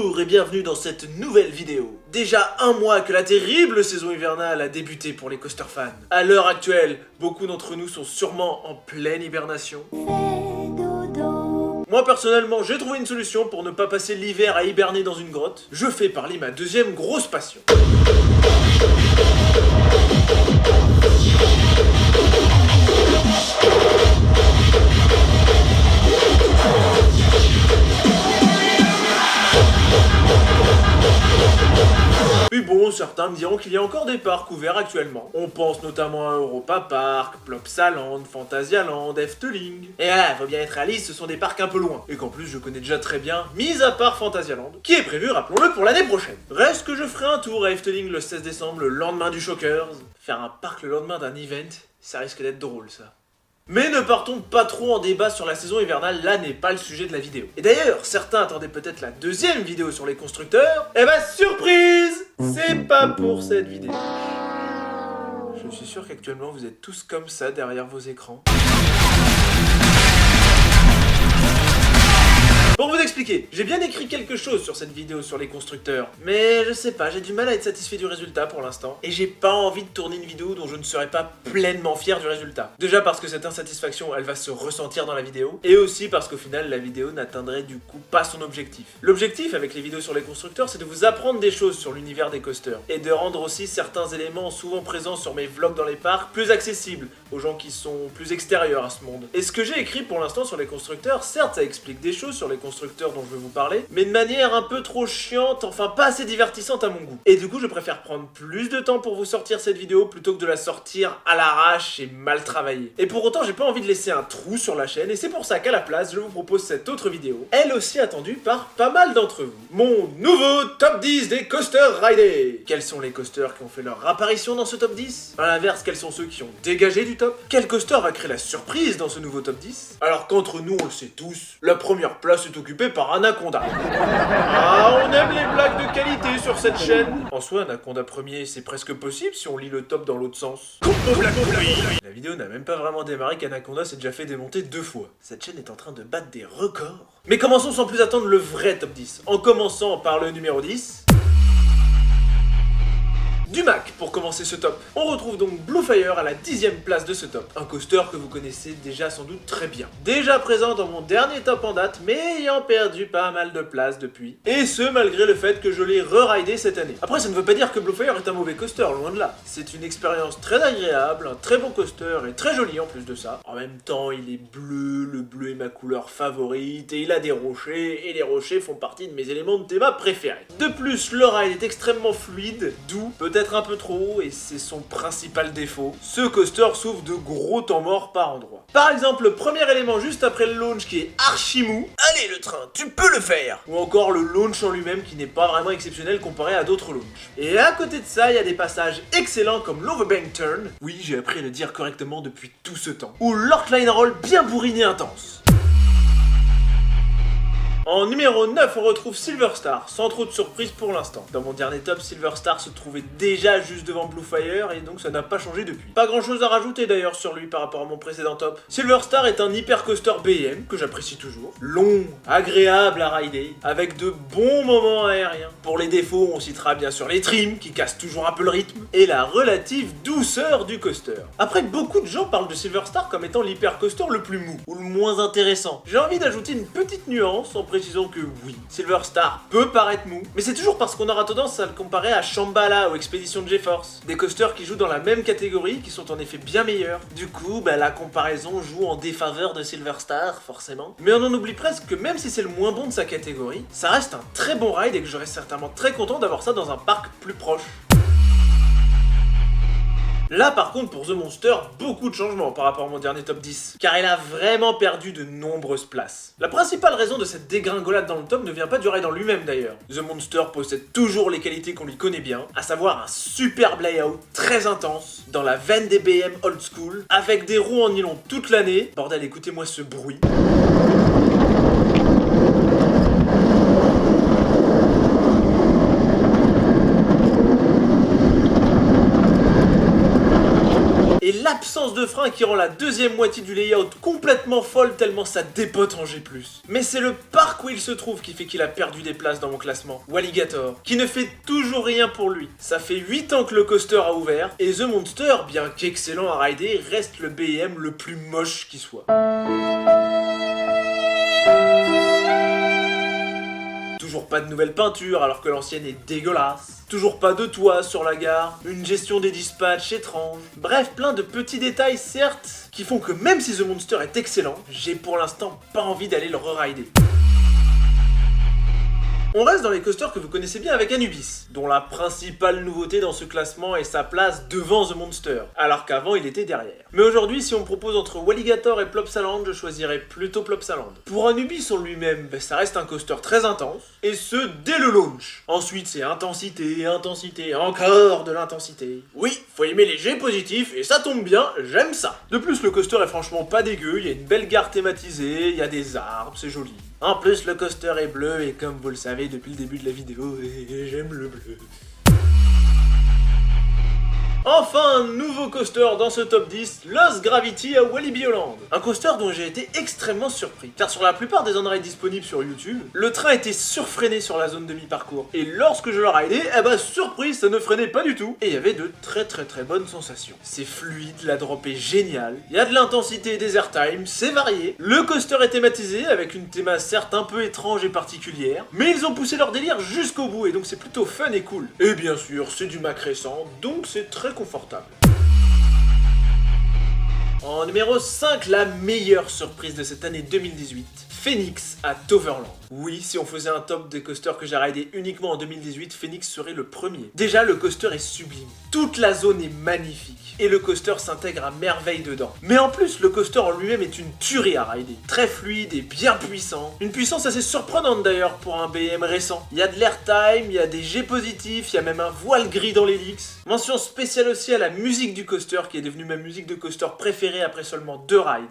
Bonjour et bienvenue dans cette nouvelle vidéo. Déjà un mois que la terrible saison hivernale a débuté pour les coaster fans. À l'heure actuelle, beaucoup d'entre nous sont sûrement en pleine hibernation. Moi personnellement, j'ai trouvé une solution pour ne pas passer l'hiver à hiberner dans une grotte. Je fais parler ma deuxième grosse passion. Puis bon, certains me diront qu'il y a encore des parcs ouverts actuellement. On pense notamment à Europa Park, Plopsaland, Phantasialand, Efteling. Et là, faut bien être réaliste, ce sont des parcs un peu loin. Et qu'en plus, je connais déjà très bien, mis à part Phantasialand, qui est prévu, rappelons-le, pour l'année prochaine. Reste que je ferai un tour à Efteling le 16 décembre, le lendemain du Shockers. Faire un parc le lendemain d'un event, ça risque d'être drôle, ça. Mais ne partons pas trop en débat sur la saison hivernale, là n'est pas le sujet de la vidéo. Et d'ailleurs, certains attendaient peut-être la deuxième vidéo sur les constructeurs. Eh ben surprise, c'est pas pour cette vidéo. Je suis sûr qu'actuellement vous êtes tous comme ça derrière vos écrans. Pour vous expliquer, j'ai bien écrit quelque chose sur cette vidéo sur les constructeurs, mais je sais pas, j'ai du mal à être satisfait du résultat pour l'instant, et j'ai pas envie de tourner une vidéo dont je ne serai pas pleinement fier du résultat. Déjà parce que cette insatisfaction, elle va se ressentir dans la vidéo, et aussi parce qu'au final, la vidéo n'atteindrait du coup pas son objectif. L'objectif avec les vidéos sur les constructeurs, c'est de vous apprendre des choses sur l'univers des coasters, et de rendre aussi certains éléments souvent présents sur mes vlogs dans les parcs plus accessibles aux gens qui sont plus extérieurs à ce monde. Et ce que j'ai écrit pour l'instant sur les constructeurs, certes ça explique des choses sur les constructeurs dont je vais vous parler, mais de manière un peu trop chiante, enfin pas assez divertissante à mon goût. Et du coup je préfère prendre plus de temps pour vous sortir cette vidéo plutôt que de la sortir à l'arrache et mal travaillée. Et pour autant j'ai pas envie de laisser un trou sur la chaîne, et c'est pour ça qu'à la place je vous propose cette autre vidéo, elle aussi attendue par pas mal d'entre vous. Mon nouveau top 10 des coasters ridés. Quels sont les coasters qui ont fait leur apparition dans ce top 10? À l'inverse, quels sont ceux qui ont dégagé du top? Quel coaster va créer la surprise dans ce nouveau top 10? Alors qu'entre nous on le sait tous, la première place est occupée par Anaconda. Ah, on aime les blagues de qualité sur cette chaîne. En soi, Anaconda premier, c'est presque possible si on lit le top dans l'autre sens. La vidéo n'a même pas vraiment démarré qu'Anaconda s'est déjà fait démonter 2 fois. Cette chaîne est en train de battre des records. Mais commençons sans plus attendre le vrai top 10. En commençant par le numéro 10... Dumac pour commencer ce top. On retrouve donc Bluefire à la 10e place de ce top. Un coaster que vous connaissez déjà sans doute très bien. Déjà présent dans mon dernier top en date, mais ayant perdu pas mal de place depuis. Et ce malgré le fait que je l'ai re-ridé cette année. Après ça ne veut pas dire que Bluefire est un mauvais coaster, loin de là. C'est une expérience très agréable, un très bon coaster et très joli en plus de ça. En même temps il est bleu, le bleu est ma couleur favorite et il a des rochers, et les rochers font partie de mes éléments de théma préférés. De plus le ride est extrêmement fluide, doux, peut-être un peu trop, et c'est son principal défaut. Ce coaster souffre de gros temps morts par endroits. Par exemple, le premier élément juste après le launch qui est archi mou. Allez le train, tu peux le faire. Ou encore le launch en lui-même qui n'est pas vraiment exceptionnel comparé à d'autres launchs. Et à côté de ça, il y a des passages excellents comme l'Overbank Turn. Oui, j'ai appris à le dire correctement depuis tout ce temps. Ou l'Orkline Roll bien bourriné intense. En numéro 9, on retrouve Silver Star, sans trop de surprise pour l'instant. Dans mon dernier top, Silver Star se trouvait déjà juste devant Bluefire, et donc ça n'a pas changé depuis. Pas grand chose à rajouter d'ailleurs sur lui par rapport à mon précédent top. Silver Star est un hyper coaster BM, que j'apprécie toujours. Long, agréable à rider, avec de bons moments aériens. Pour les défauts, on citera bien sûr les trims, qui cassent toujours un peu le rythme, et la relative douceur du coaster. Après, beaucoup de gens parlent de Silver Star comme étant l'hyper coaster le plus mou, ou le moins intéressant. J'ai envie d'ajouter une petite nuance en précisant que oui, Silver Star peut paraître mou, mais c'est toujours parce qu'on aura tendance à le comparer à Shambhala ou Expedition GeForce, des coasters qui jouent dans la même catégorie, qui sont en effet bien meilleurs. Du coup, la comparaison joue en défaveur de Silver Star, forcément. Mais on en oublie presque que même si c'est le moins bon de sa catégorie, ça reste un très bon ride et que j'aurais certainement très content d'avoir ça dans un parc plus proche. Là par contre pour The Monster, beaucoup de changements par rapport à mon dernier top 10, car il a vraiment perdu de nombreuses places. La principale raison de cette dégringolade dans le top ne vient pas du ride en lui-même d'ailleurs. The Monster possède toujours les qualités qu'on lui connaît bien, à savoir un superbe layout très intense, dans la veine des BM old school, avec des roues en nylon toute l'année. Bordel, écoutez-moi ce bruit. Et l'absence de frein qui rend la deuxième moitié du layout complètement folle tellement ça dépote en G+. Mais c'est le parc où il se trouve qui fait qu'il a perdu des places dans mon classement. Walligator, qui ne fait toujours rien pour lui. Ça fait 8 ans que le coaster a ouvert, et The Monster, bien qu'excellent à rider, reste le BM le plus moche qui soit. Toujours pas de nouvelle peinture alors que l'ancienne est dégueulasse. Toujours pas de toit sur la gare, une gestion des dispatchs étrange. Bref, plein de petits détails certes, qui font que même si The Monster est excellent, j'ai pour l'instant pas envie d'aller le re-rider. On reste dans les coasters que vous connaissez bien avec Anubis, dont la principale nouveauté dans ce classement est sa place devant The Monster, alors qu'avant il était derrière. Mais aujourd'hui, si on me propose entre Walligator et Plopsaland, je choisirais plutôt Plopsaland. Pour Anubis en lui-même, ça reste un coaster très intense, et ce dès le launch. Ensuite c'est intensité, intensité, encore de l'intensité. Oui, faut aimer les G positifs, et ça tombe bien, j'aime ça. De plus, le coaster est franchement pas dégueu, il y a une belle gare thématisée, il y a des arbres, c'est joli. En plus, le coaster est bleu et comme vous le savez depuis le début de la vidéo, j'aime le bleu. Enfin, un nouveau coaster dans ce top 10, Lost Gravity à Walibi Holland. Un coaster dont j'ai été extrêmement surpris, car sur la plupart des on-rides disponibles sur YouTube, le train était surfreiné sur la zone de mi-parcours. Et lorsque je le ridais, surprise, ça ne freinait pas du tout. Et il y avait de très bonnes sensations. C'est fluide, la drop est géniale, il y a de l'intensité et des airtime, c'est varié. Le coaster est thématisé, avec une théma certes un peu étrange et particulière, mais ils ont poussé leur délire jusqu'au bout, et donc c'est plutôt fun et cool. Et bien sûr, c'est du Mac récent, donc c'est très confortable. En numéro 5, la meilleure surprise de cette année 2018, Phoenix à Toverland. Oui, si on faisait un top des coasters que j'ai ridé uniquement en 2018, Phoenix serait le premier. Déjà, le coaster est sublime. Toute la zone est magnifique. Et le coaster s'intègre à merveille dedans. Mais en plus, le coaster en lui-même est une tuerie à rider. Très fluide et bien puissant. Une puissance assez surprenante d'ailleurs pour un BM récent. Il y a de l'airtime, il y a des G positifs, il y a même un voile gris dans l'hélice. Mention spéciale aussi à la musique du coaster qui est devenue ma musique de coaster préférée après seulement 2 rides.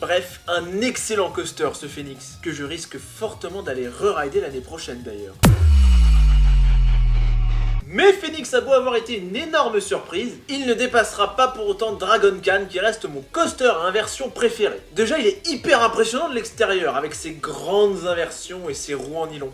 Bref, un excellent coaster ce Phoenix, que je risque fortement d'aller re-rider l'année prochaine d'ailleurs. Mais Phoenix a beau avoir été une énorme surprise, il ne dépassera pas pour autant Dragon Khan qui reste mon coaster à inversion préféré. Déjà il est hyper impressionnant de l'extérieur avec ses grandes inversions et ses roues en nylon.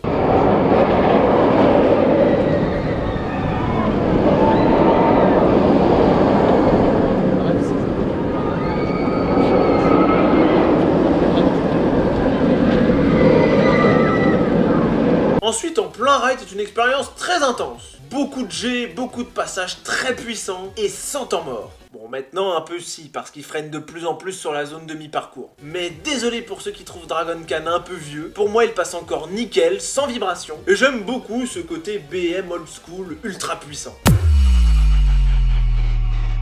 Ensuite, en plein ride, c'est une expérience très intense. Beaucoup de G, beaucoup de passages très puissants et sans temps mort. Bon, maintenant un peu si, parce qu'il freine de plus en plus sur la zone de mi-parcours. Mais désolé pour ceux qui trouvent Dragon Khan un peu vieux, pour moi il passe encore nickel, sans vibration. Et j'aime beaucoup ce côté BM old school ultra puissant.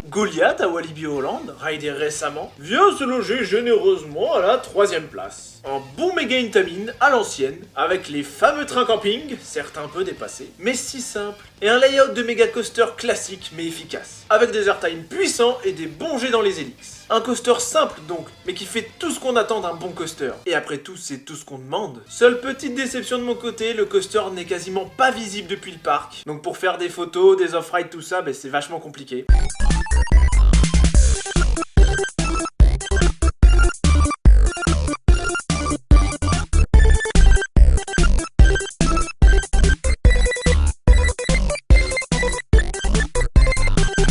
Goliath à Walibi Holland, ridé récemment, vient se loger généreusement à la 3ème place. Un bon méga Intamin à l'ancienne, avec les fameux trains camping, certes un peu dépassés, mais si simple, et un layout de méga coaster classique mais efficace, avec des airtime puissants et des bons jets dans les hélices. Un coaster simple donc, mais qui fait tout ce qu'on attend d'un bon coaster. Et après tout, c'est tout ce qu'on demande. Seule petite déception de mon côté, le coaster n'est quasiment pas visible depuis le parc. Donc pour faire des photos, des off-ride, tout ça, c'est vachement compliqué.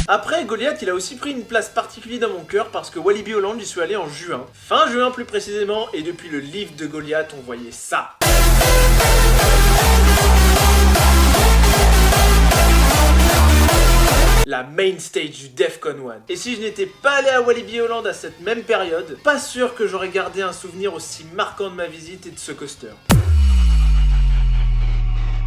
Après, Goliath, il a aussi pris une place particulière dans mon cœur parce que Walibi Holland, j'y suis allé en juin. Fin juin plus précisément, et depuis le livre de Goliath, on voyait ça. La main stage du Defcon 1. Et si je n'étais pas allé à Walibi Holland à cette même période, pas sûr que j'aurais gardé un souvenir aussi marquant de ma visite et de ce coaster.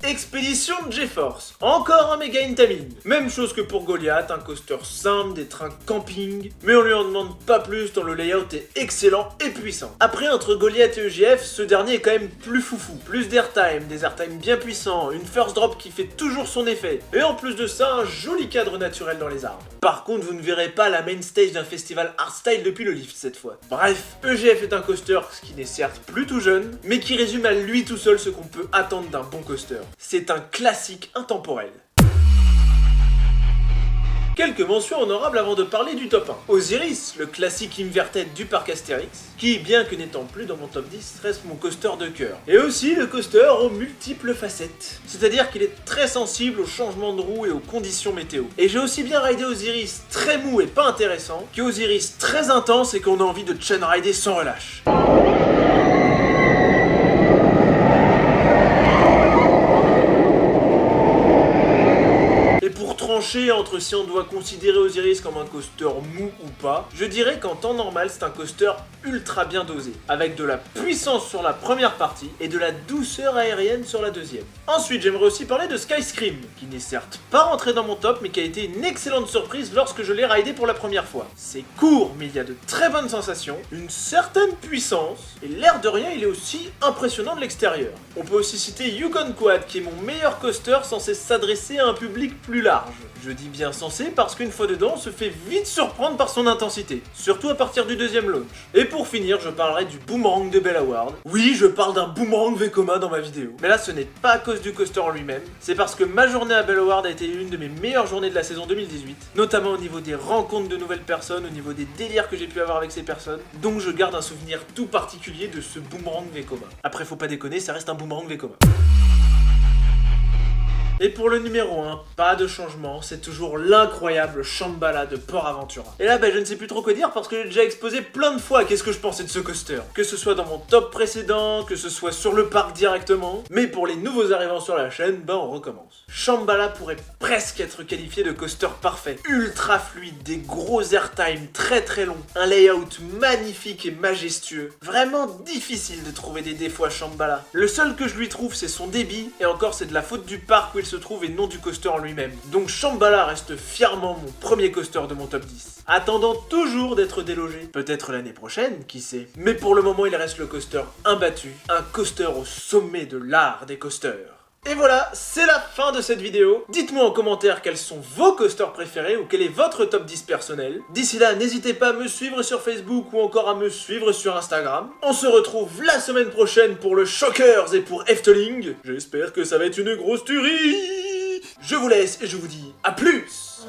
Expédition de GeForce, encore un méga Intamin. Même chose que pour Goliath, un coaster simple, des trains camping, mais on lui en demande pas plus tant le layout est excellent et puissant. Après, entre Goliath et EGF, ce dernier est quand même plus foufou. Plus d'airtime, des airtime bien puissants, une first drop qui fait toujours son effet, et en plus de ça, un joli cadre naturel dans les arbres. Par contre, vous ne verrez pas la main stage d'un festival hardstyle depuis le lift cette fois. Bref, EGF est un coaster qui n'est certes plus tout jeune, mais qui résume à lui tout seul ce qu'on peut attendre d'un bon coaster. C'est un classique intemporel. Quelques mentions honorables avant de parler du top 1. Osiris, le classique inverted du parc Astérix, qui, bien que n'étant plus dans mon top 10, reste mon coaster de cœur. Et aussi le coaster aux multiples facettes. C'est-à-dire qu'il est très sensible aux changements de roue et aux conditions météo. Et j'ai aussi bien ridé Osiris très mou et pas intéressant, qu'Osiris très intense et qu'on a envie de chain rider sans relâche. Trancher entre si on doit considérer Osiris comme un coaster mou ou pas, je dirais qu'en temps normal c'est un coaster ultra bien dosé, avec de la puissance sur la première partie et de la douceur aérienne sur la deuxième. Ensuite j'aimerais aussi parler de Skyscream, qui n'est certes pas rentré dans mon top mais qui a été une excellente surprise lorsque je l'ai ridé pour la première fois. C'est court mais il y a de très bonnes sensations, une certaine puissance, et l'air de rien il est aussi impressionnant de l'extérieur. On peut aussi citer Yukon Quad qui est mon meilleur coaster censé s'adresser à un public plus large. Je dis bien censé parce qu'une fois dedans, on se fait vite surprendre par son intensité, surtout à partir du deuxième launch. Et pour finir, je parlerai du boomerang de Bellaward. Oui, je parle d'un boomerang Vekoma dans ma vidéo. Mais là, ce n'est pas à cause du coaster en lui-même, c'est parce que ma journée à Bellaward a été l'une de mes meilleures journées de la saison 2018, notamment au niveau des rencontres de nouvelles personnes, au niveau des délires que j'ai pu avoir avec ces personnes, donc je garde un souvenir tout particulier de ce boomerang Vekoma. Après, faut pas déconner, ça reste un boomerang Vekoma. Et pour le numéro 1, pas de changement, c'est toujours l'incroyable Shambhala de Port Aventura. Et là, je ne sais plus trop quoi dire parce que j'ai déjà exposé plein de fois qu'est-ce que je pensais de ce coaster. Que ce soit dans mon top précédent, que ce soit sur le parc directement, mais pour les nouveaux arrivants sur la chaîne, on recommence. Shambhala pourrait presque être qualifié de coaster parfait. Ultra fluide, des gros airtime très longs, un layout magnifique et majestueux. Vraiment difficile de trouver des défauts à Shambhala. Le seul que je lui trouve, c'est son débit, et encore c'est de la faute du parc où il se trouve et non du coaster en lui-même. Donc Shambhala reste fièrement mon premier coaster de mon top 10. Attendant toujours d'être délogé. Peut-être l'année prochaine, qui sait. Mais pour le moment, il reste le coaster imbattu. Un coaster au sommet de l'art des coasters. Et voilà, c'est la fin de cette vidéo. Dites-moi en commentaire quels sont vos coasters préférés ou quel est votre top 10 personnel. D'ici là, n'hésitez pas à me suivre sur Facebook ou encore à me suivre sur Instagram. On se retrouve la semaine prochaine pour le Shockers et pour Efteling. J'espère que ça va être une grosse tuerie. Je vous laisse et je vous dis à plus.